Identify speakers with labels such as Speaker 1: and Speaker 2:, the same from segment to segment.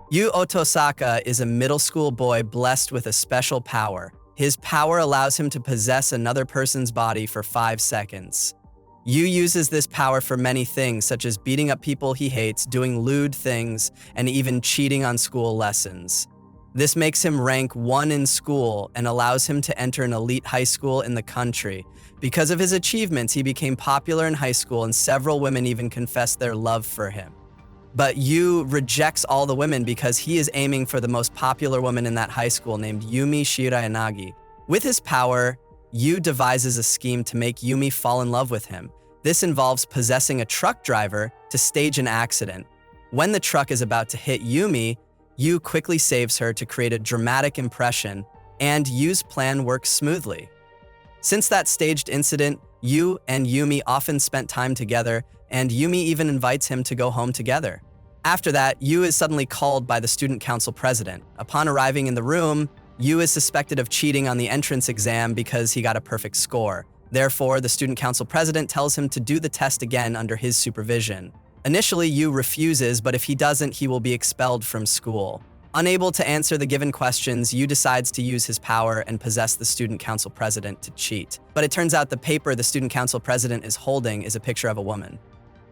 Speaker 1: Yuu Otosaka is a middle school boy blessed with a special power. His power allows him to possess another person's body for 5 seconds. Yuu uses this power for many things, such as beating up people he hates, doing lewd things, and even cheating on school lessons. This makes him rank 1 in school and allows him to enter an elite high school in the country. Because of his achievements, he became popular in high school and several women even confessed their love for him. But Yuu rejects all the women because he is aiming for the most popular woman in that high school named Yumi Shirayanagi. With his power, Yuu devises a scheme to make Yumi fall in love with him. This involves possessing a truck driver to stage an accident. When the truck is about to hit Yumi, Yuu quickly saves her to create a dramatic impression, and Yuu's plan works smoothly. Since that staged incident, Yuu and Yumi often spent time together, and Yumi even invites him to go home together. After that, Yuu is suddenly called by the student council president. Upon arriving in the room, Yuu is suspected of cheating on the entrance exam because he got a perfect score. Therefore, the student council president tells him to do the test again under his supervision. Initially, Yuu refuses, but if he doesn't, he will be expelled from school. Unable to answer the given questions, Yuu decides to use his power and possess the student council president to cheat. But it turns out the paper the student council president is holding is a picture of a woman.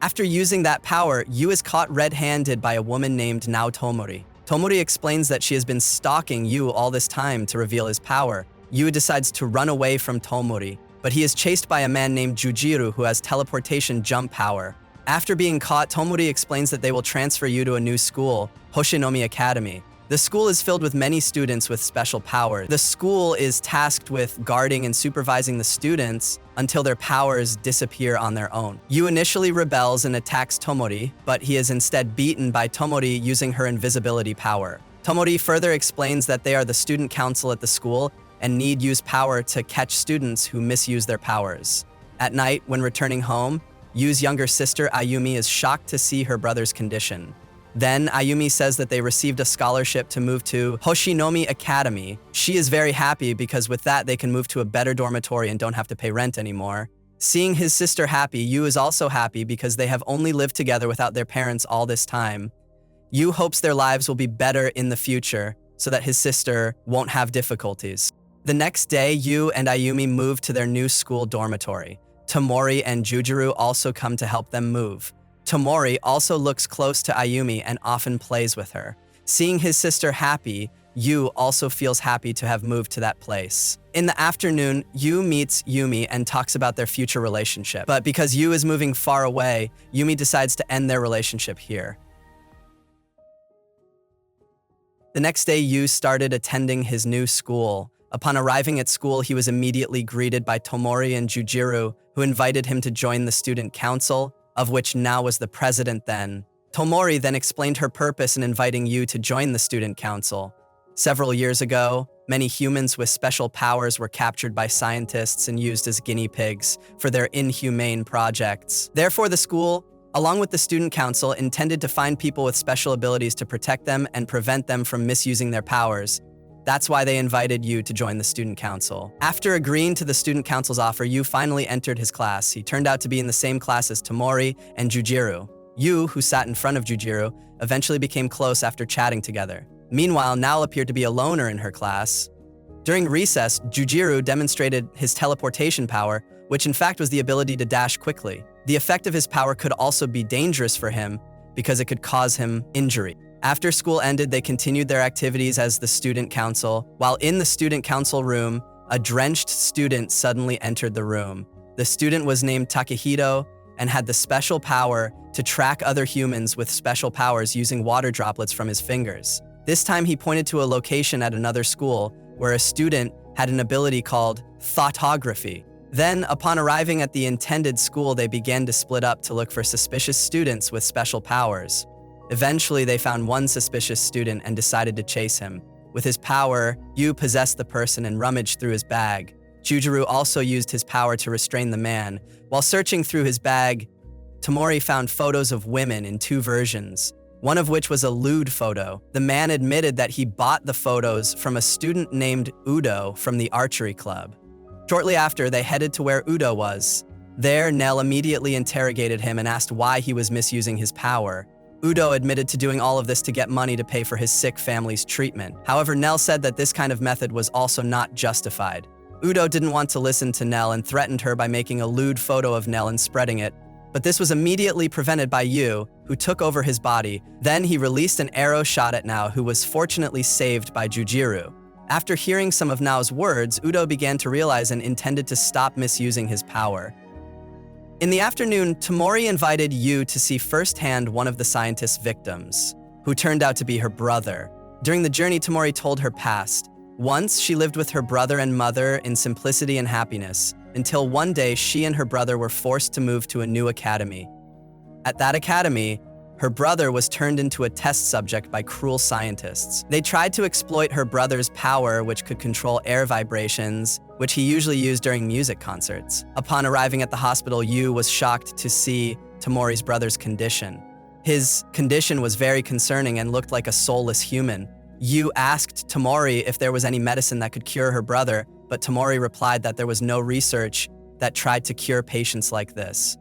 Speaker 1: After using that power, Yuu is caught red-handed by a woman named Nao Tomori. Tomori explains that she has been stalking Yuu all this time to reveal his power. Yuu decides to run away from Tomori, but he is chased by a man named Jujiru who has teleportation jump power. After being caught, Tomori explains that they will transfer Yuu to a new school, Hoshinoumi Academy. The school is filled with many students with special powers. The school is tasked with guarding and supervising the students until their powers disappear on their own. Yuu initially rebels and attacks Tomori, but he is instead beaten by Tomori using her invisibility power. Tomori further explains that they are the student council at the school and need use power to catch students who misuse their powers. At night, when returning home, Yuu's younger sister Ayumi is shocked to see her brother's condition. Then Ayumi says that they received a scholarship to move to Hoshinoumi Academy. She is very happy because with that they can move to a better dormitory and don't have to pay rent anymore. Seeing his sister happy, Yuu is also happy because they have only lived together without their parents all this time. Yuu hopes their lives will be better in the future so that his sister won't have difficulties. The next day, Yuu and Ayumi move to their new school dormitory. Tomori and Jujiru also come to help them move. Tomori also looks close to Ayumi and often plays with her. Seeing his sister happy, Yuu also feels happy to have moved to that place. In the afternoon, Yuu meets Yumi and talks about their future relationship. But because Yuu is moving far away, Yumi decides to end their relationship here. The next day, Yuu started attending his new school. Upon arriving at school, he was immediately greeted by Tomori and Jujiru, who invited him to join the student council, of which Nao was the president then. Tomori then explained her purpose in inviting Yuu to join the student council. Several years ago, many humans with special powers were captured by scientists and used as guinea pigs for their inhumane projects. Therefore, the school, along with the student council, intended to find people with special abilities to protect them and prevent them from misusing their powers. That's why they invited Yuu to join the student council. After agreeing to the student council's offer, Yuu finally entered his class. He turned out to be in the same class as Tomori and Jujiru. Yuu, who sat in front of Jujiru, eventually became close after chatting together. Meanwhile, Nao appeared to be a loner in her class. During recess, Jujiru demonstrated his teleportation power, which in fact was the ability to dash quickly. The effect of his power could also be dangerous for him because it could cause him injury. After school ended, they continued their activities as the student council. While in the student council room, a drenched student suddenly entered the room. The student was named Takehito and had the special power to track other humans with special powers using water droplets from his fingers. This time he pointed to a location at another school where a student had an ability called thoughtography. Then, upon arriving at the intended school, they began to split up to look for suspicious students with special powers. Eventually, they found one suspicious student and decided to chase him. With his power, Yuu possessed the person and rummaged through his bag. Jujiru also used his power to restrain the man. While searching through his bag, Tomori found photos of women in 2 versions, one of which was a lewd photo. The man admitted that he bought the photos from a student named Udo from the archery club. Shortly after, they headed to where Udo was. There, Nell immediately interrogated him and asked why he was misusing his power. Udo admitted to doing all of this to get money to pay for his sick family's treatment. However, Nell said that this kind of method was also not justified. Udo didn't want to listen to Nell and threatened her by making a lewd photo of Nell and spreading it, but this was immediately prevented by Yuu, who took over his body. Then he released an arrow shot at Nao, who was fortunately saved by Jujiru. After hearing some of Nao's words, Udo began to realize and intended to stop misusing his power. In the afternoon, Tomori invited Yuu to see firsthand one of the scientist's victims, who turned out to be her brother. During the journey, Tomori told her past. Once, she lived with her brother and mother in simplicity and happiness, until one day she and her brother were forced to move to a new academy. At that academy, her brother was turned into a test subject by cruel scientists. They tried to exploit her brother's power, which could control air vibrations, which he usually used during music concerts. Upon arriving at the hospital, Yuu was shocked to see Tomori's brother's condition. His condition was very concerning and looked like a soulless human. Yuu asked Tomori if there was any medicine that could cure her brother, but Tomori replied that there was no research that tried to cure patients like this.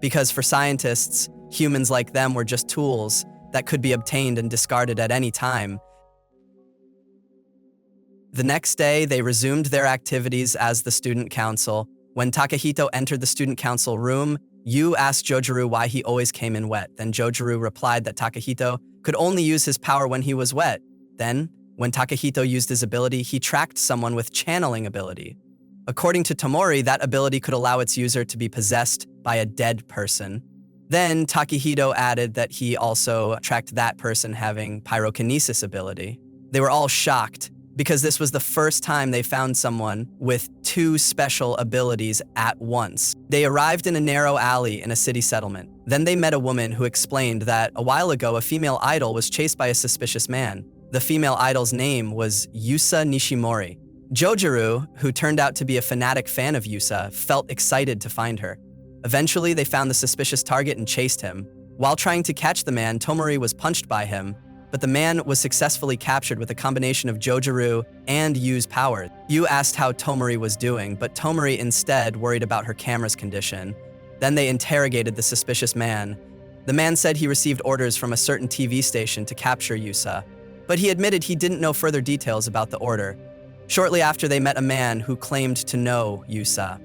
Speaker 1: Because for scientists, humans like them were just tools that could be obtained and discarded at any time. The next day, they resumed their activities as the student council. When Takahito entered the student council room, Yuu asked Jojiru why he always came in wet. Then Jojiru replied that Takahito could only use his power when he was wet. Then, when Takahito used his ability, he tracked someone with channeling ability. According to Tomori, that ability could allow its user to be possessed by a dead person. Then Takahito added that he also tracked that person having pyrokinesis ability. They were all shocked because this was the first time they found someone with two special abilities at once. They arrived in a narrow alley in a city settlement. Then they met a woman who explained that a while ago a female idol was chased by a suspicious man. The female idol's name was Yusa Nishimori. Jojiru, who turned out to be a fanatic fan of Yusa, felt excited to find her. Eventually, they found the suspicious target and chased him. While trying to catch the man, Tomori was punched by him, but the man was successfully captured with a combination of Jojiru and Yuu's power. Yuu asked how Tomori was doing, but Tomori instead worried about her camera's condition. Then they interrogated the suspicious man. The man said he received orders from a certain TV station to capture Yusa, but he admitted he didn't know further details about the order. Shortly after, they met a man who claimed to know Yusa.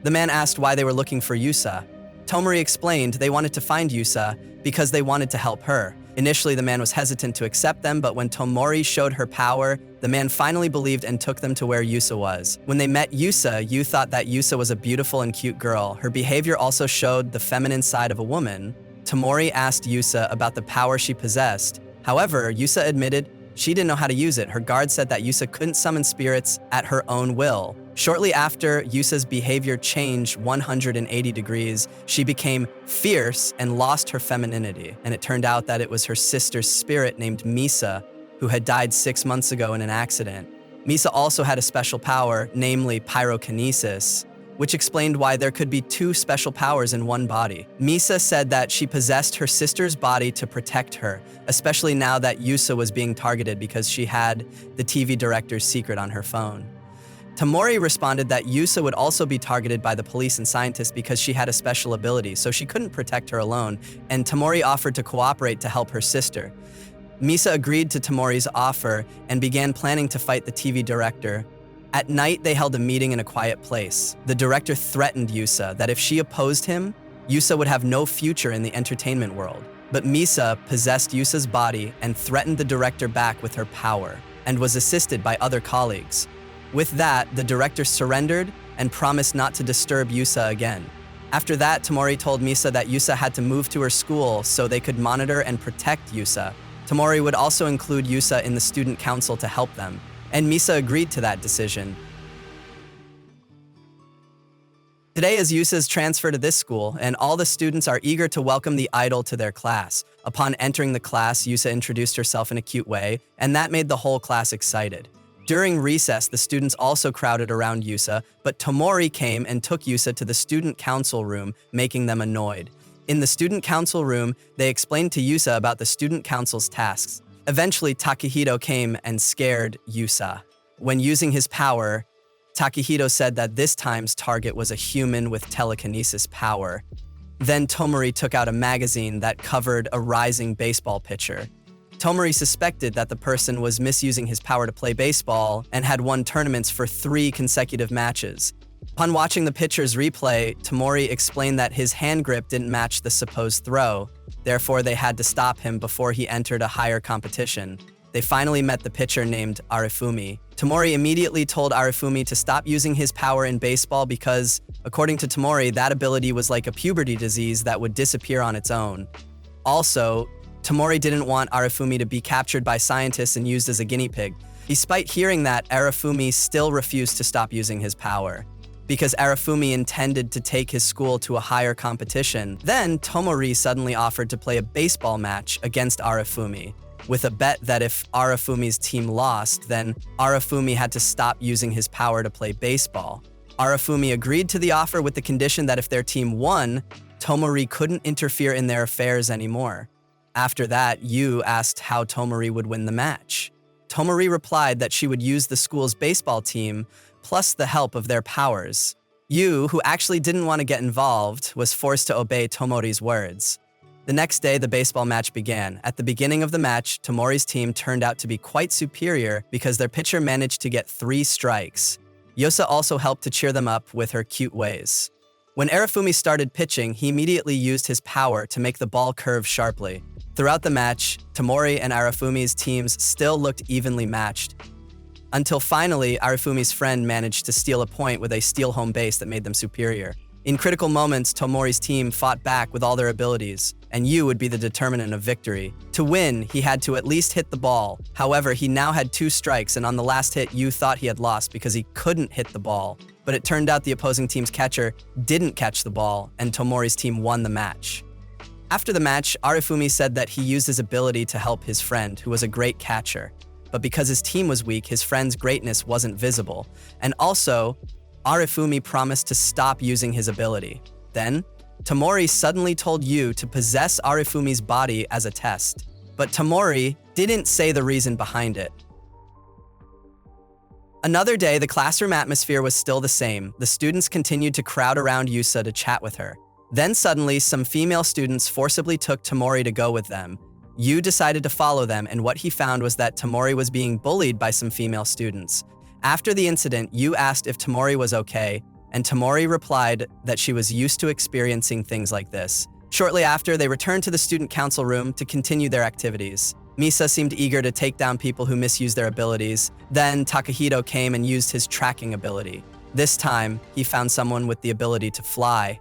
Speaker 1: The man asked why they were looking for Yusa. Tomori explained they wanted to find Yusa because they wanted to help her. Initially, the man was hesitant to accept them, but when Tomori showed her power, the man finally believed and took them to where Yusa was. When they met Yusa, Yuu thought that Yusa was a beautiful and cute girl. Her behavior also showed the feminine side of a woman. Tomori asked Yusa about the power she possessed. However, Yusa admitted she didn't know how to use it. Her guard said that Yusa couldn't summon spirits at her own will. Shortly after, Yusa's behavior changed 180 degrees. She became fierce and lost her femininity. And it turned out that it was her sister's spirit named Misa, who had died 6 months ago in an accident. Misa also had a special power, namely pyrokinesis, which explained why there could be two special powers in one body. Misa said that she possessed her sister's body to protect her, especially now that Yusa was being targeted because she had the TV director's secret on her phone. Tomori responded that Yusa would also be targeted by the police and scientists because she had a special ability, so she couldn't protect her alone, and Tomori offered to cooperate to help her sister. Misa agreed to Tomori's offer and began planning to fight the TV director. At night, they held a meeting in a quiet place. The director threatened Yusa that if she opposed him, Yusa would have no future in the entertainment world. But Misa possessed Yusa's body and threatened the director back with her power, and was assisted by other colleagues. With that, the director surrendered and promised not to disturb Yusa again. After that, Tomori told Misa that Yusa had to move to her school so they could monitor and protect Yusa. Tomori would also include Yusa in the student council to help them, and Misa agreed to that decision. Today is Yusa's transfer to this school, and all the students are eager to welcome the idol to their class. Upon entering the class, Yusa introduced herself in a cute way, and that made the whole class excited. During recess, the students also crowded around Yusa, but Tomori came and took Yusa to the student council room, making them annoyed. In the student council room, they explained to Yusa about the student council's tasks. Eventually, Takahito came and scared Yusa. When using his power, Takahito said that this time's target was a human with telekinesis power. Then Tomori took out a magazine that covered a rising baseball pitcher. Tomori suspected that the person was misusing his power to play baseball and had won tournaments for 3 consecutive matches. Upon watching the pitcher's replay, Tomori explained that his hand grip didn't match the supposed throw. Therefore, they had to stop him before he entered a higher competition. They finally met the pitcher named Arifumi. Tomori immediately told Arifumi to stop using his power in baseball because, according to Tomori, that ability was like a puberty disease that would disappear on its own. Also, Tomori didn't want Arifumi to be captured by scientists and used as a guinea pig. Despite hearing that, Arifumi still refused to stop using his power, because Arifumi intended to take his school to a higher competition. Then, Tomori suddenly offered to play a baseball match against Arifumi, with a bet that if Arifumi's team lost, then Arifumi had to stop using his power to play baseball. Arifumi agreed to the offer with the condition that if their team won, Tomori couldn't interfere in their affairs anymore. After that, Yuu asked how Tomori would win the match. Tomori replied that she would use the school's baseball team plus the help of their powers. Yuu, who actually didn't want to get involved, was forced to obey Tomori's words. The next day, the baseball match began. At the beginning of the match, Tomori's team turned out to be quite superior because their pitcher managed to get 3 strikes. Yosa also helped to cheer them up with her cute ways. When Arifumi started pitching, he immediately used his power to make the ball curve sharply. Throughout the match, Tomori and Arifumi's teams still looked evenly matched, until finally Arifumi's friend managed to steal a point with a steal home base that made them superior. In critical moments, Tomori's team fought back with all their abilities, and Yuu would be the determinant of victory. To win, he had to at least hit the ball. However, he now had 2 strikes, and on the last hit, Yuu thought he had lost because he couldn't hit the ball. But it turned out the opposing team's catcher didn't catch the ball, and Tomori's team won the match. After the match, Arifumi said that he used his ability to help his friend, who was a great catcher. But because his team was weak, his friend's greatness wasn't visible. And also, Arifumi promised to stop using his ability. Then, Tomori suddenly told Yuu to possess Arifumi's body as a test. But Tomori didn't say the reason behind it. Another day, the classroom atmosphere was still the same. The students continued to crowd around Yusa to chat with her. Then suddenly, some female students forcibly took Tomori to go with them. Yuu decided to follow them, and what he found was that Tomori was being bullied by some female students. After the incident, Yuu asked if Tomori was okay, and Tomori replied that she was used to experiencing things like this. Shortly after, they returned to the student council room to continue their activities. Misa seemed eager to take down people who misuse their abilities. Then Takahito came and used his tracking ability. This time, he found someone with the ability to fly.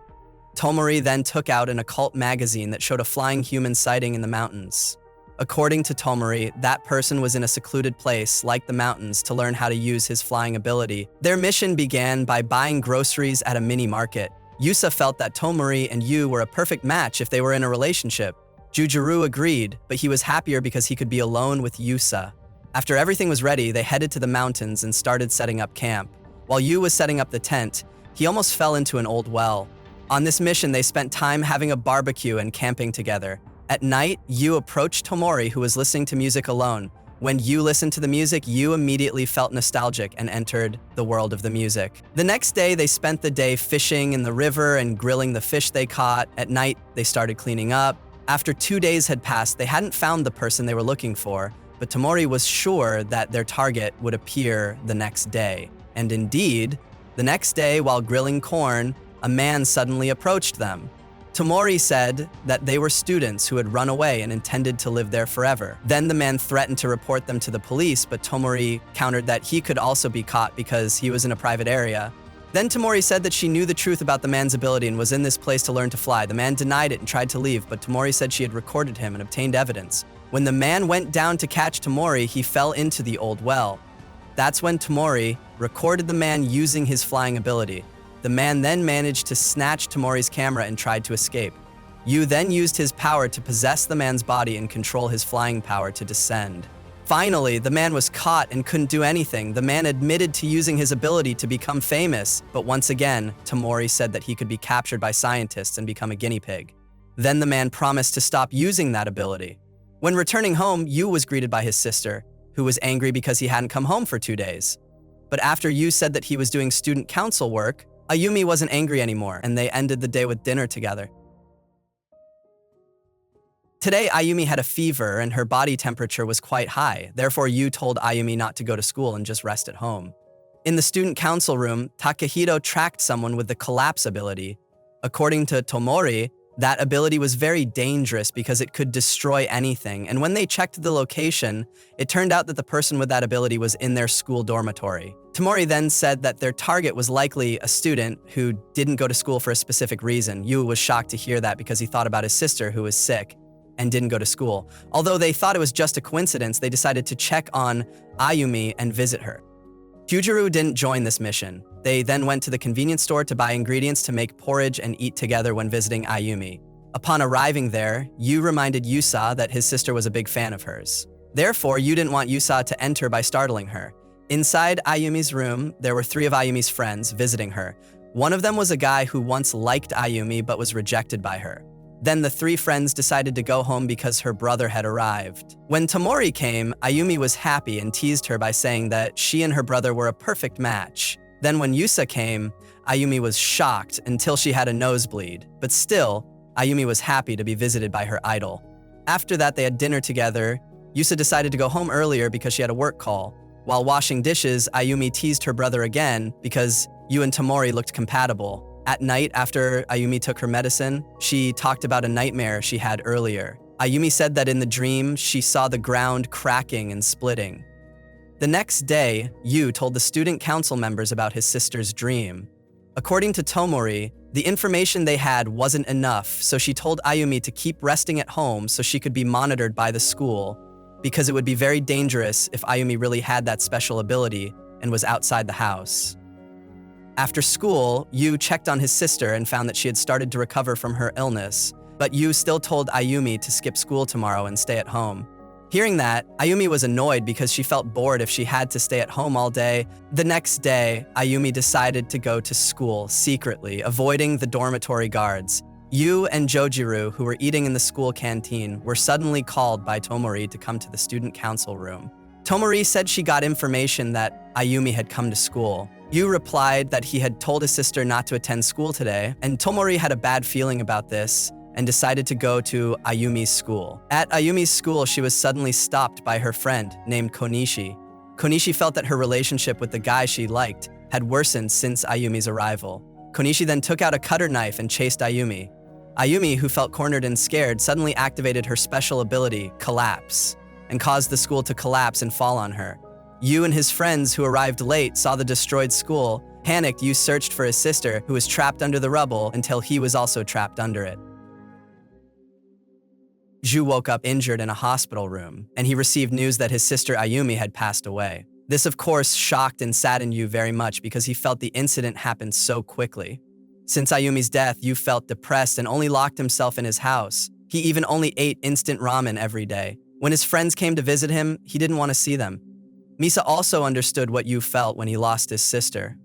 Speaker 1: Tomori then took out an occult magazine that showed a flying human sighting in the mountains. According to Tomori, that person was in a secluded place, like the mountains, to learn how to use his flying ability. Their mission began by buying groceries at a mini market. Yusa felt that Tomori and Yuu were a perfect match if they were in a relationship. Jujuru agreed, but he was happier because he could be alone with Yusa. After everything was ready, they headed to the mountains and started setting up camp. While Yuu was setting up the tent, he almost fell into an old well. On this mission, they spent time having a barbecue and camping together. At night, Yuu approached Tomori, who was listening to music alone. When Yuu listened to the music, Yuu immediately felt nostalgic and entered the world of the music. The next day, they spent the day fishing in the river and grilling the fish they caught. At night, they started cleaning up. After 2 days had passed, they hadn't found the person they were looking for, but Tomori was sure that their target would appear the next day. And indeed, the next day, while grilling corn, a man suddenly approached them. Tomori said that they were students who had run away and intended to live there forever. Then the man threatened to report them to the police, but Tomori countered that he could also be caught because he was in a private area. Then Tomori said that she knew the truth about the man's ability and was in this place to learn to fly. The man denied it and tried to leave, but Tomori said she had recorded him and obtained evidence. When the man went down to catch Tomori, he fell into the old well. That's when Tomori recorded the man using his flying ability. The man then managed to snatch Tomori's camera and tried to escape. Yuu then used his power to possess the man's body and control his flying power to descend. Finally, the man was caught and couldn't do anything. The man admitted to using his ability to become famous, but once again, Tomori said that he could be captured by scientists and become a guinea pig. Then the man promised to stop using that ability. When returning home, Yuu was greeted by his sister, who was angry because he hadn't come home for 2 days. But after Yuu said that he was doing student council work, Ayumi wasn't angry anymore, and they ended the day with dinner together. Today, Ayumi had a fever and her body temperature was quite high. Therefore, Yu told Ayumi not to go to school and just rest at home. In the student council room, Takahito tracked someone with the collapse ability. According to Tomori, that ability was very dangerous because it could destroy anything, and when they checked the location, it turned out that the person with that ability was in their school dormitory. Tomori then said that their target was likely a student who didn't go to school for a specific reason. Yu was shocked to hear that because he thought about his sister who was sick and didn't go to school. Although they thought it was just a coincidence, they decided to check on Ayumi and visit her. Kyujiro didn't join this mission. They then went to the convenience store to buy ingredients to make porridge and eat together when visiting Ayumi. Upon arriving there, Yu reminded Yusa that his sister was a big fan of hers. Therefore, Yu didn't want Yusa to enter by startling her. Inside Ayumi's room, there were 3 of Ayumi's friends visiting her. One of them was a guy who once liked Ayumi but was rejected by her. Then the 3 friends decided to go home because her brother had arrived. When Tomori came, Ayumi was happy and teased her by saying that she and her brother were a perfect match. Then when Yusa came, Ayumi was shocked until she had a nosebleed. But still, Ayumi was happy to be visited by her idol. After that, they had dinner together. Yusa decided to go home earlier because she had a work call. While washing dishes, Ayumi teased her brother again because Yu and Tomori looked compatible. At night, after Ayumi took her medicine, she talked about a nightmare she had earlier. Ayumi said that in the dream, she saw the ground cracking and splitting. The next day, Yu told the student council members about his sister's dream. According to Tomori, the information they had wasn't enough, so she told Ayumi to keep resting at home so she could be monitored by the school, because it would be very dangerous if Ayumi really had that special ability and was outside the house. After school, Yu checked on his sister and found that she had started to recover from her illness, but Yu still told Ayumi to skip school tomorrow and stay at home. Hearing that, Ayumi was annoyed because she felt bored if she had to stay at home all day. The next day, Ayumi decided to go to school secretly, avoiding the dormitory guards. Yu and Jojiru, who were eating in the school canteen, were suddenly called by Tomori to come to the student council room. Tomori said she got information that Ayumi had come to school. Yu replied that he had told his sister not to attend school today, and Tomori had a bad feeling about this and decided to go to Ayumi's school. At Ayumi's school, she was suddenly stopped by her friend named Konishi. Konishi felt that her relationship with the guy she liked had worsened since Ayumi's arrival. Konishi then took out a cutter knife and chased Ayumi. Ayumi, who felt cornered and scared, suddenly activated her special ability, Collapse, and caused the school to collapse and fall on her. Yu and his friends, who arrived late, saw the destroyed school. Panicked, Yu searched for his sister, who was trapped under the rubble, until he was also trapped under it. Zhu woke up injured in a hospital room, and he received news that his sister Ayumi had passed away. This, of course, shocked and saddened Yu very much because he felt the incident happened so quickly. Since Ayumi's death, Yu felt depressed and only locked himself in his house. He even only ate instant ramen every day. When his friends came to visit him, he didn't want to see them. Misa also understood what Yu felt when he lost his sister.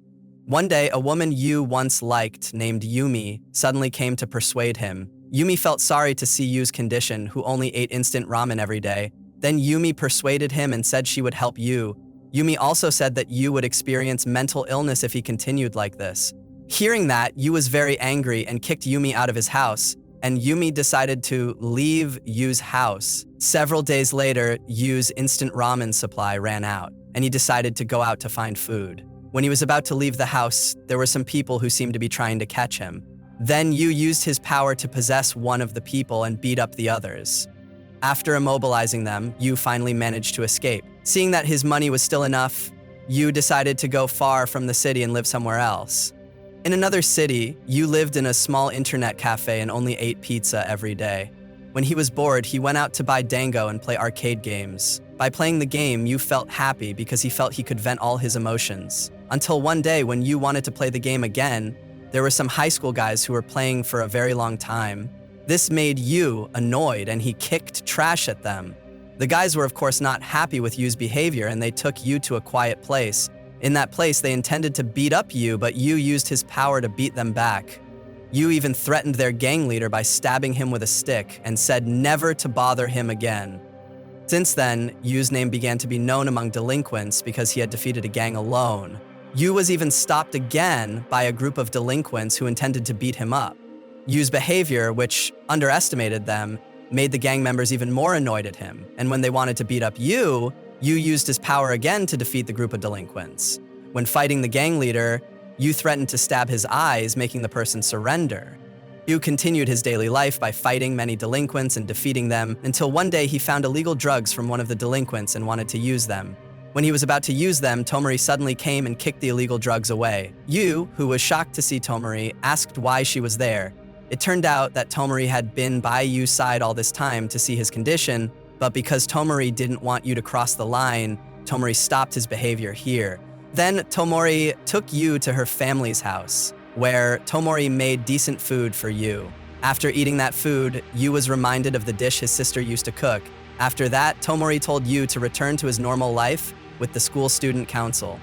Speaker 1: One day, a woman Yu once liked, named Yumi, suddenly came to persuade him. Yumi felt sorry to see Yu's condition, who only ate instant ramen every day. Then Yumi persuaded him and said she would help Yu. Yumi also said that Yu would experience mental illness if he continued like this. Hearing that, Yu was very angry and kicked Yumi out of his house, and Yumi decided to leave Yu's house. Several days later, Yu's instant ramen supply ran out, and he decided to go out to find food. When he was about to leave the house, there were some people who seemed to be trying to catch him. Then Yu used his power to possess one of the people and beat up the others. After immobilizing them, Yu finally managed to escape. Seeing that his money was still enough, Yu decided to go far from the city and live somewhere else. In another city, Yu lived in a small internet cafe and only ate pizza every day. When he was bored, he went out to buy dango and play arcade games. By playing the game, Yu felt happy because he felt he could vent all his emotions. Until one day, when Yu wanted to play the game again, there were some high school guys who were playing for a very long time. This made Yu annoyed and he kicked trash at them. The guys were of course not happy with Yu's behavior and they took Yu to a quiet place. In that place, they intended to beat up Yu, but Yu used his power to beat them back. Yu even threatened their gang leader by stabbing him with a stick and said never to bother him again. Since then, Yu's name began to be known among delinquents because he had defeated a gang alone. Yu was even stopped again by a group of delinquents who intended to beat him up. Yu's behavior, which underestimated them, made the gang members even more annoyed at him, and when they wanted to beat up Yuu used his power again to defeat the group of delinquents. When fighting the gang leader, Yuu threatened to stab his eyes, making the person surrender. Yuu continued his daily life by fighting many delinquents and defeating them until one day he found illegal drugs from one of the delinquents and wanted to use them. When he was about to use them, Tomori suddenly came and kicked the illegal drugs away. Yuu, who was shocked to see Tomori, asked why she was there. It turned out that Tomori had been by Yuu's side all this time to see his condition, but because Tomori didn't want Yuu to cross the line, Tomori stopped his behavior here. Then Tomori took Yuu to her family's house, where Tomori made decent food for Yuu. After eating that food, Yuu was reminded of the dish his sister used to cook. After that, Tomori told Yuu to return to his normal life with the school student council.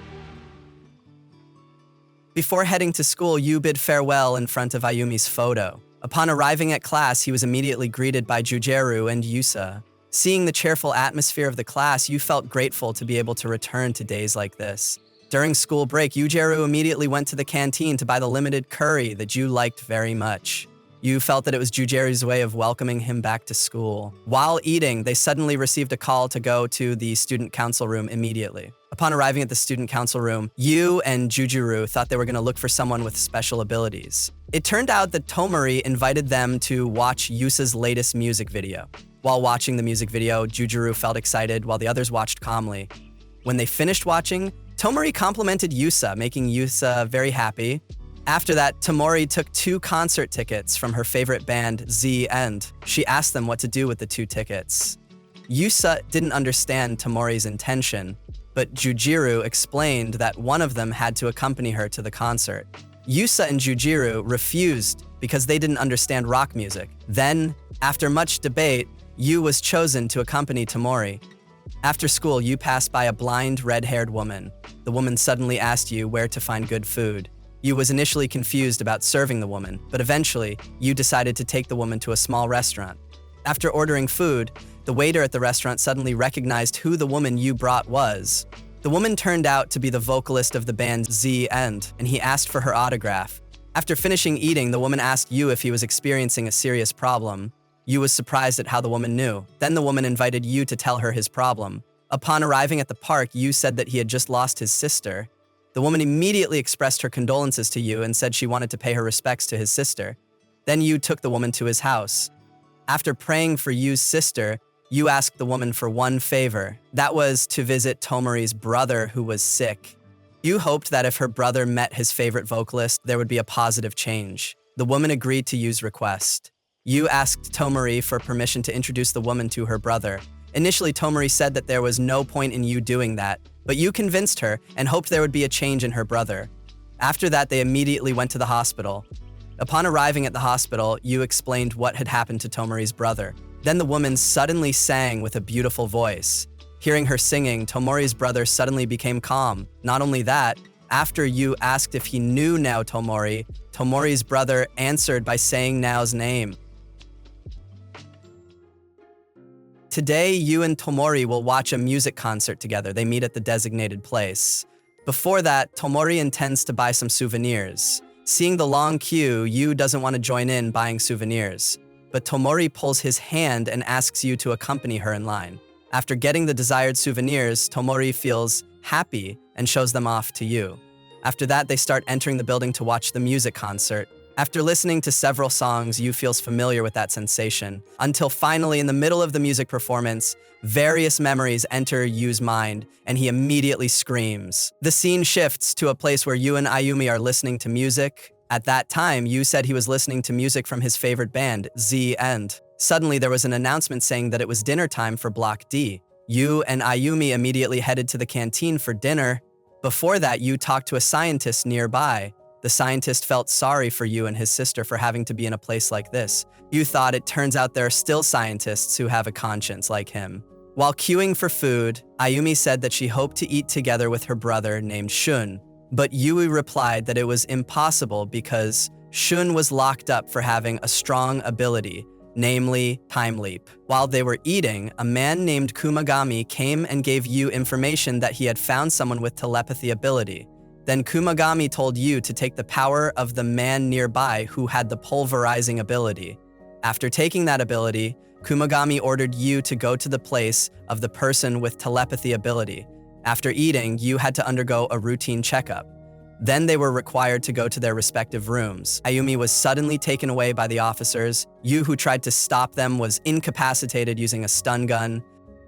Speaker 1: Before heading to school, Yuu bid farewell in front of Ayumi's photo. Upon arriving at class, he was immediately greeted by Jujeru and Yusa. Seeing the cheerful atmosphere of the class, Yuu felt grateful to be able to return to days like this. During school break, Jujeru immediately went to the canteen to buy the limited curry that Yuu liked very much. Yuu felt that it was Jujeru's way of welcoming him back to school. While eating, they suddenly received a call to go to the student council room immediately. Upon arriving at the student council room, Yuu and Jujeru thought they were going to look for someone with special abilities. It turned out that Tomori invited them to watch Yusa's latest music video. While watching the music video, Jujeru felt excited while the others watched calmly. When they finished watching, Tomori complimented Yusa, making Yusa very happy. After that, Tomori took 2 concert tickets from her favorite band, Z, and she asked them what to do with the 2 tickets. Yusa didn't understand Tomori's intention, but Jujeru explained that one of them had to accompany her to the concert. Yusa and Jujeru refused because they didn't understand rock music. Then, after much debate, Yuu was chosen to accompany Tomori. After school, Yuu passed by a blind, red-haired woman. The woman suddenly asked Yuu where to find good food. Yuu was initially confused about serving the woman, but eventually, Yuu decided to take the woman to a small restaurant. After ordering food, the waiter at the restaurant suddenly recognized who the woman Yuu brought was. The woman turned out to be the vocalist of the band Z, and he asked for her autograph. After finishing eating, the woman asked Yuu if he was experiencing a serious problem. Yuu was surprised at how the woman knew. Then the woman invited Yuu to tell her his problem. Upon arriving at the park, Yuu said that he had just lost his sister. The woman immediately expressed her condolences to Yuu and said she wanted to pay her respects to his sister. Then Yuu took the woman to his house. After praying for Yuu's sister, Yuu asked the woman for one favor. That was to visit Tomori's brother who was sick. Yuu hoped that if her brother met his favorite vocalist, there would be a positive change. The woman agreed to Yuu's request. Yuu asked Tomori for permission to introduce the woman to her brother. Initially, Tomori said that there was no point in Yuu doing that, but Yuu convinced her and hoped there would be a change in her brother. After that, they immediately went to the hospital. Upon arriving at the hospital, Yuu explained what had happened to Tomori's brother. Then the woman suddenly sang with a beautiful voice. Hearing her singing, Tomori's brother suddenly became calm. Not only that, after Yuu asked if he knew Nao Tomori, Tomori's brother answered by saying Nao's name. Today, Yuu and Tomori will watch a music concert together. They meet at the designated place. Before that, Tomori intends to buy some souvenirs. Seeing the long queue, Yuu doesn't want to join in buying souvenirs. But Tomori pulls his hand and asks Yuu to accompany her in line. After getting the desired souvenirs, Tomori feels happy and shows them off to Yuu. After that, they start entering the building to watch the music concert. After listening to several songs, Yuu feels familiar with that sensation. Until finally, in the middle of the music performance, various memories enter Yuu's mind, and he immediately screams. The scene shifts to a place where Yuu and Ayumi are listening to music. At that time, Yuu said he was listening to music from his favorite band, Z, and suddenly there was an announcement saying that it was dinner time for Block D. Yuu and Ayumi immediately headed to the canteen for dinner. Before that, Yuu talked to a scientist nearby. The scientist felt sorry for Yuu and his sister for having to be in a place like this. Yuu thought it turns out there are still scientists who have a conscience like him. While queuing for food, Ayumi said that she hoped to eat together with her brother named Shun. But Yuu replied that it was impossible because Shun was locked up for having a strong ability, namely Time Leap. While they were eating, a man named Kumagami came and gave Yuu information that he had found someone with telepathy ability. Then Kumagami told Yuu to take the power of the man nearby who had the pulverizing ability. After taking that ability, Kumagami ordered Yuu to go to the place of the person with telepathy ability. After eating, Yuu had to undergo a routine checkup. Then they were required to go to their respective rooms. Ayumi was suddenly taken away by the officers. Yuu, who tried to stop them, was incapacitated using a stun gun.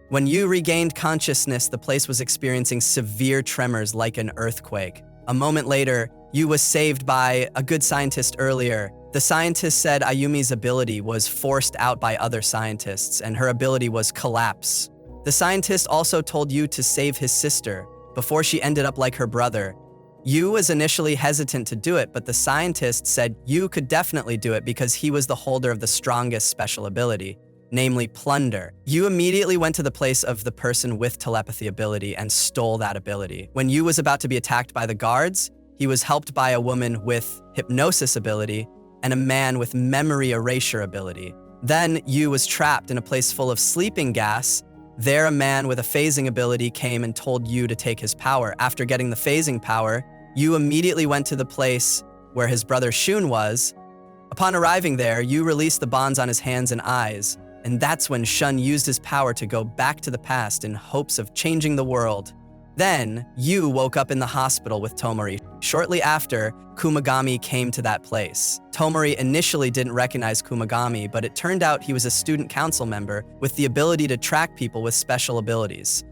Speaker 1: When Yuu regained consciousness, the place was experiencing severe tremors like an earthquake. A moment later, Yuu was saved by a good scientist earlier. The scientist said Ayumi's ability was forced out by other scientists, and her ability was collapse. The scientist also told Yuu to save his sister before she ended up like her brother. Yuu was initially hesitant to do it, but the scientist said Yuu could definitely do it because he was the holder of the strongest special ability, namely plunder. Yuu immediately went to the place of the person with telepathy ability and stole that ability. When Yuu was about to be attacked by the guards, he was helped by a woman with hypnosis ability and a man with memory erasure ability. Then Yuu was trapped in a place full of sleeping gas. There, a man with a phasing ability came and told Yuu to take his power. After getting the phasing power, Yuu immediately went to the place where his brother Shun was. Upon arriving there, Yuu released the bonds on his hands and eyes, and that's when Shun used his power to go back to the past in hopes of changing the world. Then, Yuu woke up in the hospital with Tomori. Shortly after, Kumagami came to that place. Tomori initially didn't recognize Kumagami, but it turned out he was a student council member with the ability to track people with special abilities.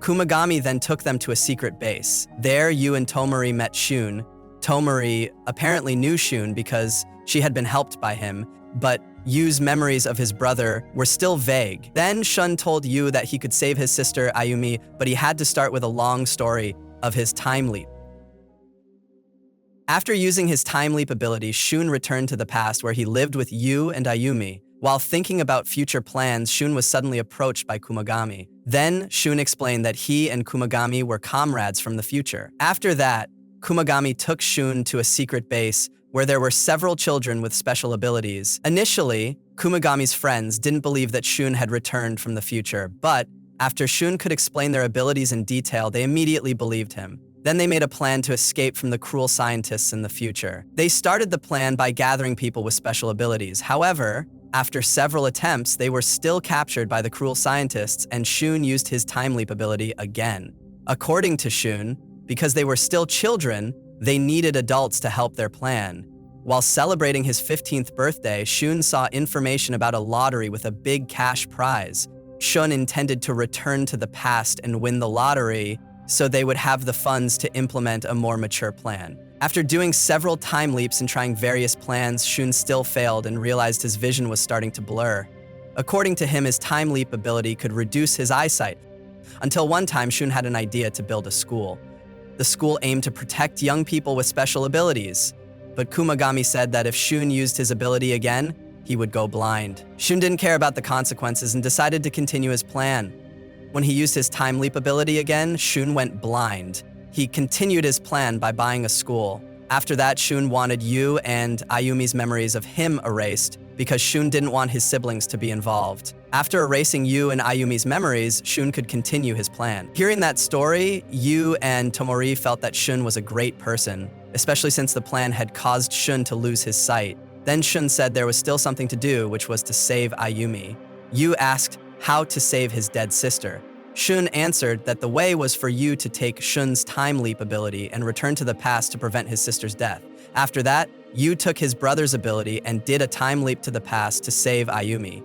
Speaker 1: Kumagami then took them to a secret base. There, Yuu and Tomori met Shun. Tomori apparently knew Shun because she had been helped by him, but Yuu's memories of his brother were still vague. Then Shun told Yuu that he could save his sister Ayumi, but he had to start with a long story of his time leap. After using his time leap ability, Shun returned to the past where he lived with Yuu and Ayumi. While thinking about future plans, Shun was suddenly approached by Kumagami. Then Shun explained that he and Kumagami were comrades from the future. After that, Kumagami took Shun to a secret base where there were several children with special abilities. Initially, Kumagami's friends didn't believe that Shun had returned from the future, but after Shun could explain their abilities in detail, they immediately believed him. Then they made a plan to escape from the cruel scientists in the future. They started the plan by gathering people with special abilities. However, after several attempts, they were still captured by the cruel scientists, and Shun used his time leap ability again. According to Shun, because they were still children, they needed adults to help their plan. While celebrating his 15th birthday, Shun saw information about a lottery with a big cash prize. Shun intended to return to the past and win the lottery so they would have the funds to implement a more mature plan. After doing several time leaps and trying various plans, Shun still failed and realized his vision was starting to blur. According to him, his time leap ability could reduce his eyesight. Until one time, Shun had an idea to build a school. The school aimed to protect young people with special abilities, but Kumagami said that if Shun used his ability again, he would go blind. Shun didn't care about the consequences and decided to continue his plan. When he used his time leap ability again, Shun went blind. He continued his plan by buying a school. After that, Shun wanted Yuu and Ayumi's memories of him erased because Shun didn't want his siblings to be involved. After erasing Yuu and Ayumi's memories, Shun could continue his plan. Hearing that story, Yuu and Tomori felt that Shun was a great person, especially since the plan had caused Shun to lose his sight. Then Shun said there was still something to do, which was to save Ayumi. Yuu asked how to save his dead sister. Shun answered that the way was for Yuu to take Shun's time leap ability and return to the past to prevent his sister's death. After that, Yuu took his brother's ability and did a time leap to the past to save Ayumi.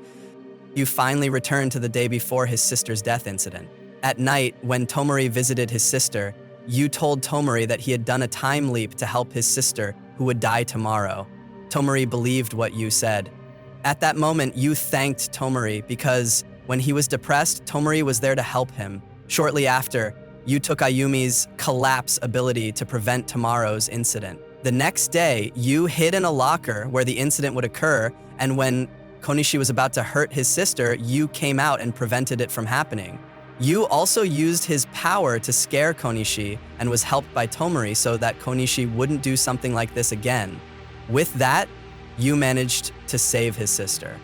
Speaker 1: Yuu finally returned to the day before his sister's death incident. At night, when Tomori visited his sister, Yuu told Tomori that he had done a time leap to help his sister, who would die tomorrow. Tomori believed what Yuu said. At that moment, Yuu thanked Tomori because when he was depressed, Tomori was there to help him. Shortly after, Yuu took Ayumi's collapse ability to prevent tomorrow's incident. The next day, Yuu hid in a locker where the incident would occur, and when Konishi was about to hurt his sister, Yuu came out and prevented it from happening. Yuu also used his power to scare Konishi and was helped by Tomori so that Konishi wouldn't do something like this again. With that, Yuu managed to save his sister.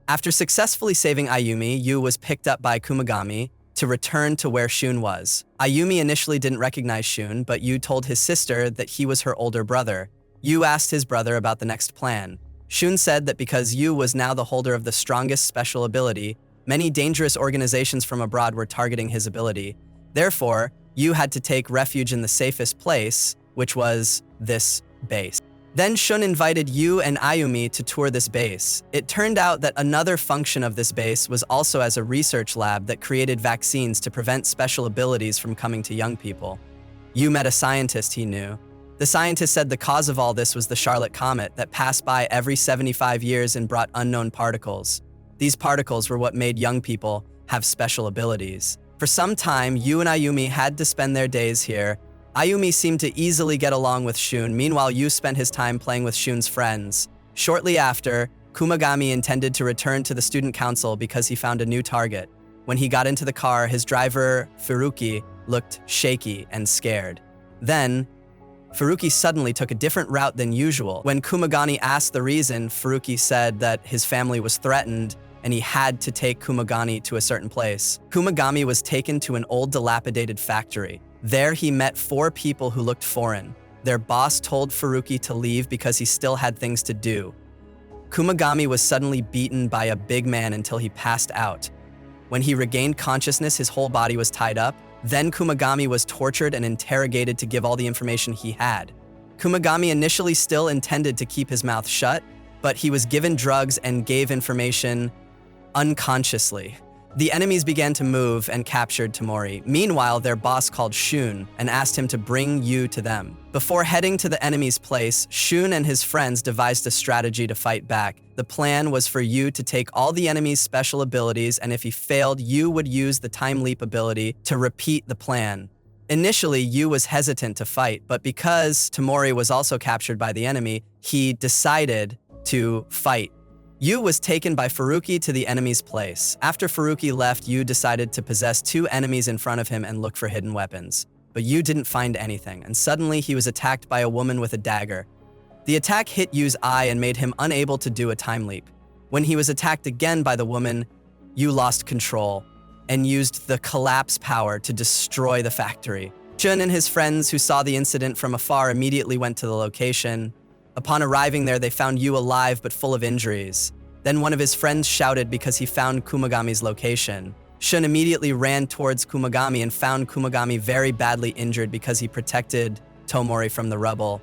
Speaker 1: After successfully saving Ayumi, Yuu was picked up by Kumagami to return to where Shun was. Ayumi initially didn't recognize Shun, but Yuu told his sister that he was her older brother. Yuu asked his brother about the next plan. Shun said that because Yuu was now the holder of the strongest special ability, many dangerous organizations from abroad were targeting his ability. Therefore, Yuu had to take refuge in the safest place, which was this base. Then Shun invited Yuu and Ayumi to tour this base. It turned out that another function of this base was also as a research lab that created vaccines to prevent special abilities from coming to young people. Yuu met a scientist he knew. The scientist said the cause of all this was the Charlotte Comet that passed by every 75 years and brought unknown particles. These particles were what made young people have special abilities. For some time, Yuu and Ayumi had to spend their days here. Ayumi seemed to easily get along with Shun. Meanwhile, Yuu spent his time playing with Shun's friends. Shortly after, Kumagami intended to return to the student council because he found a new target. When he got into the car, his driver, Furuki, looked shaky and scared. Then, Furuki suddenly took a different route than usual. When Kumagami asked the reason, Furuki said that his family was threatened and he had to take Kumagami to a certain place. Kumagami was taken to an old dilapidated factory. There he met 4 people who looked foreign. Their boss told Furuki to leave because he still had things to do. Kumagami was suddenly beaten by a big man until he passed out. When he regained consciousness, his whole body was tied up. Then Kumagami was tortured and interrogated to give all the information he had. Kumagami initially still intended to keep his mouth shut, but he was given drugs and gave information unconsciously. The enemies began to move and captured Tomori. Meanwhile, their boss called Shun and asked him to bring Yuu to them. Before heading to the enemy's place, Shun and his friends devised a strategy to fight back. The plan was for Yuu to take all the enemy's special abilities, and if he failed, Yuu would use the time leap ability to repeat the plan. Initially, Yuu was hesitant to fight, but because Tomori was also captured by the enemy, he decided to fight. Yuu was taken by Furuki to the enemy's place. After Furuki left, Yuu decided to possess 2 enemies in front of him and look for hidden weapons. But Yuu didn't find anything, and suddenly he was attacked by a woman with a dagger. The attack hit Yuu's eye and made him unable to do a time leap. When he was attacked again by the woman, Yuu lost control and used the collapse power to destroy the factory. Shun and his friends who saw the incident from afar immediately went to the location. Upon arriving there, they found Yuu alive but full of injuries. Then one of his friends shouted because he found Kumagami's location. Shun immediately ran towards Kumagami and found Kumagami very badly injured because he protected Tomori from the rubble.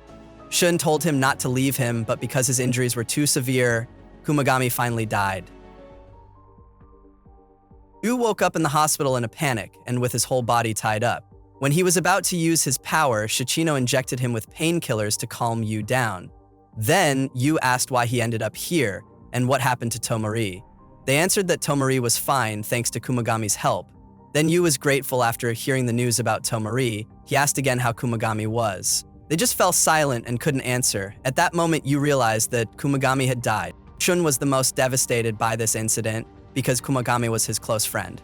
Speaker 1: Shun told him not to leave him, but because his injuries were too severe, Kumagami finally died. Yuu woke up in the hospital in a panic and with his whole body tied up. When he was about to use his power, Shichino injected him with painkillers to calm Yuu down. Then, Yuu asked why he ended up here and what happened to Tomori. They answered that Tomori was fine thanks to Kumagami's help. Then Yuu was grateful after hearing the news about Tomori. He asked again how Kumagami was. They just fell silent and couldn't answer. At that moment, Yuu realized that Kumagami had died. Shun was the most devastated by this incident because Kumagami was his close friend.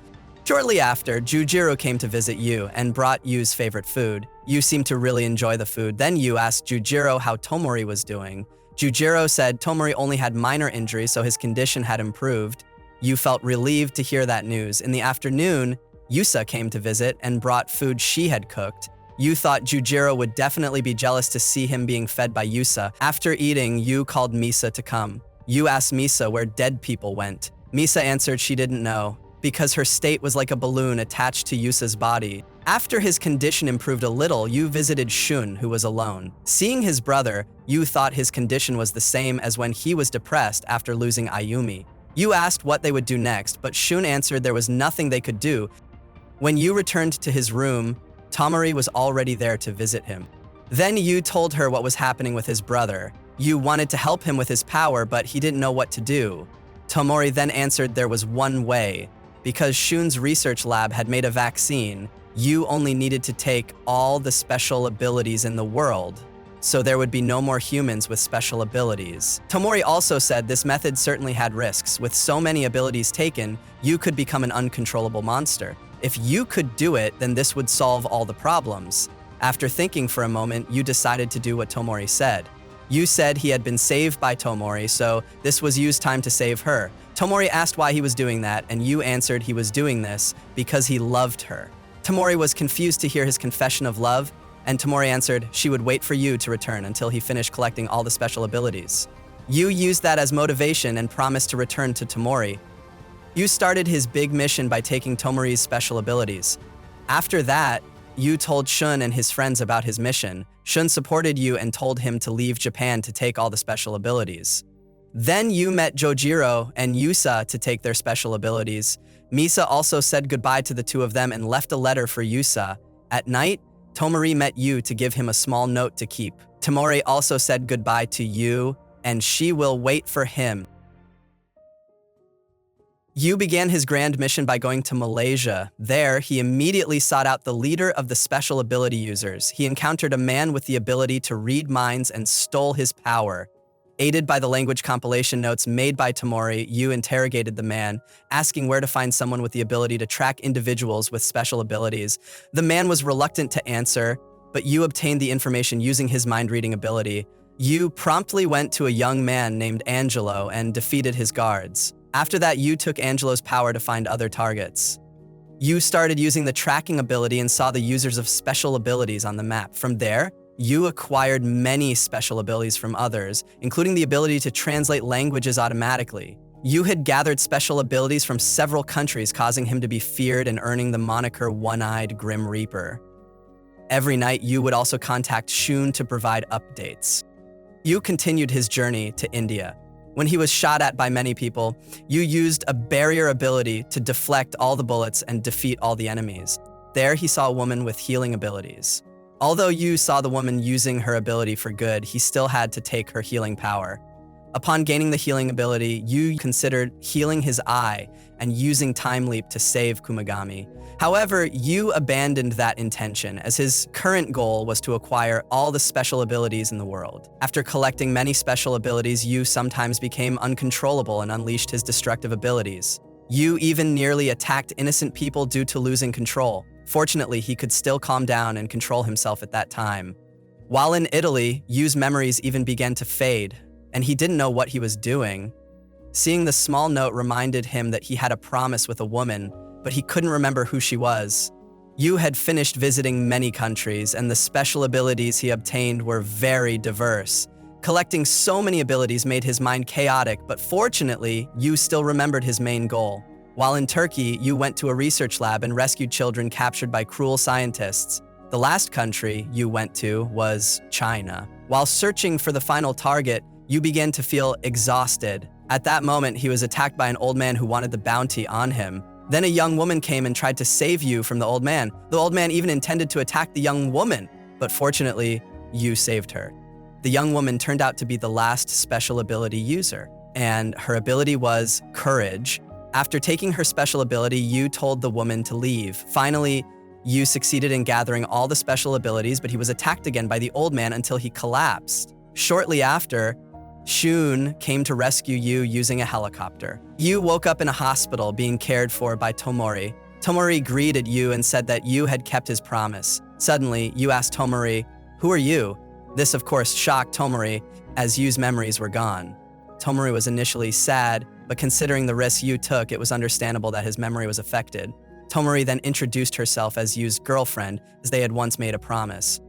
Speaker 1: Shortly after, Jujiro came to visit Yuu and brought Yuu's favorite food. Yuu seemed to really enjoy the food. Then Yuu asked Jujiro how Tomori was doing. Jujiro said Tomori only had minor injuries, so his condition had improved. Yuu felt relieved to hear that news. In the afternoon, Yusa came to visit and brought food she had cooked. Yuu thought Jujiro would definitely be jealous to see him being fed by Yusa. After eating, Yuu called Misa to come. Yuu asked Misa where dead people went. Misa answered she didn't know, because her state was like a balloon attached to Yusa's body. After his condition improved a little, Yuu visited Shun, who was alone. Seeing his brother, Yuu thought his condition was the same as when he was depressed after losing Ayumi. Yuu asked what they would do next, but Shun answered there was nothing they could do. When Yuu returned to his room, Tomori was already there to visit him. Then Yuu told her what was happening with his brother. Yuu wanted to help him with his power, but he didn't know what to do. Tomori then answered there was one way. Because Shun's research lab had made a vaccine, Yuu only needed to take all the special abilities in the world, so there would be no more humans with special abilities. Tomori also said this method certainly had risks. With so many abilities taken, Yuu could become an uncontrollable monster. If Yuu could do it, then this would solve all the problems. After thinking for a moment, Yuu decided to do what Tomori said. Yuu said he had been saved by Tomori, so this was Yuu's time to save her. Tomori asked why he was doing that, and Yuu answered he was doing this because he loved her. Tomori was confused to hear his confession of love, and Tomori answered she would wait for Yuu to return until he finished collecting all the special abilities. Yuu used that as motivation and promised to return to Tomori. Yuu started his big mission by taking Tomori's special abilities. After that, Yuu told Shun and his friends about his mission. Shun supported Yuu and told him to leave Japan to take all the special abilities. Then Yuu met Jojiro and Yusa to take their special abilities. Misa also said goodbye to the two of them and left a letter for Yusa. At night, Tomori met Yuu to give him a small note to keep. Tomori also said goodbye to Yuu, and she will wait for him. Yuu began his grand mission by going to Malaysia. There, he immediately sought out the leader of the special ability users. He encountered a man with the ability to read minds and stole his power. Aided by the language compilation notes made by Tomori, Yuu interrogated the man, asking where to find someone with the ability to track individuals with special abilities. The man was reluctant to answer, but Yuu obtained the information using his mind-reading ability. Yuu promptly went to a young man named Angelo and defeated his guards. After that, Yuu took Angelo's power to find other targets. Yuu started using the tracking ability and saw the users of special abilities on the map. From there, Yuu acquired many special abilities from others, including the ability to translate languages automatically. Yuu had gathered special abilities from several countries, causing him to be feared and earning the moniker One-Eyed Grim Reaper. Every night, Yuu would also contact Shun to provide updates. Yuu continued his journey to India. When he was shot at by many people, Yuu used a barrier ability to deflect all the bullets and defeat all the enemies. There, he saw a woman with healing abilities. Although Yuu saw the woman using her ability for good, he still had to take her healing power. Upon gaining the healing ability, Yuu considered healing his eye and using Time Leap to save Kumagami. However, Yuu abandoned that intention, as his current goal was to acquire all the special abilities in the world. After collecting many special abilities, Yuu sometimes became uncontrollable and unleashed his destructive abilities. Yuu even nearly attacked innocent people due to losing control. Fortunately, he could still calm down and control himself at that time. While in Italy, Yuu's memories even began to fade, and he didn't know what he was doing. Seeing the small note reminded him that he had a promise with a woman, but he couldn't remember who she was. Yuu had finished visiting many countries, and the special abilities he obtained were very diverse. Collecting so many abilities made his mind chaotic, but fortunately, Yuu still remembered his main goal. While in Turkey, Yuu went to a research lab and rescued children captured by cruel scientists. The last country Yuu went to was China. While searching for the final target, Yuu began to feel exhausted. At that moment, he was attacked by an old man who wanted the bounty on him. Then a young woman came and tried to save Yuu from the old man. The old man even intended to attack the young woman, but fortunately, Yuu saved her. The young woman turned out to be the last special ability user, and her ability was Courage. After taking her special ability, Yuu told the woman to leave. Finally, Yuu succeeded in gathering all the special abilities, but he was attacked again by the old man until he collapsed. Shortly after, Shun came to rescue Yuu using a helicopter. Yuu woke up in a hospital being cared for by Tomori. Tomori greeted Yuu and said that Yuu had kept his promise. Suddenly, Yuu asked Tomori, "Who are you?" This, of course, shocked Tomori, as Yuu's memories were gone. Tomori was initially sad, but considering the risks Yuu took, it was understandable that his memory was affected. Tomori then introduced herself as Yuu's girlfriend, as they had once made a promise.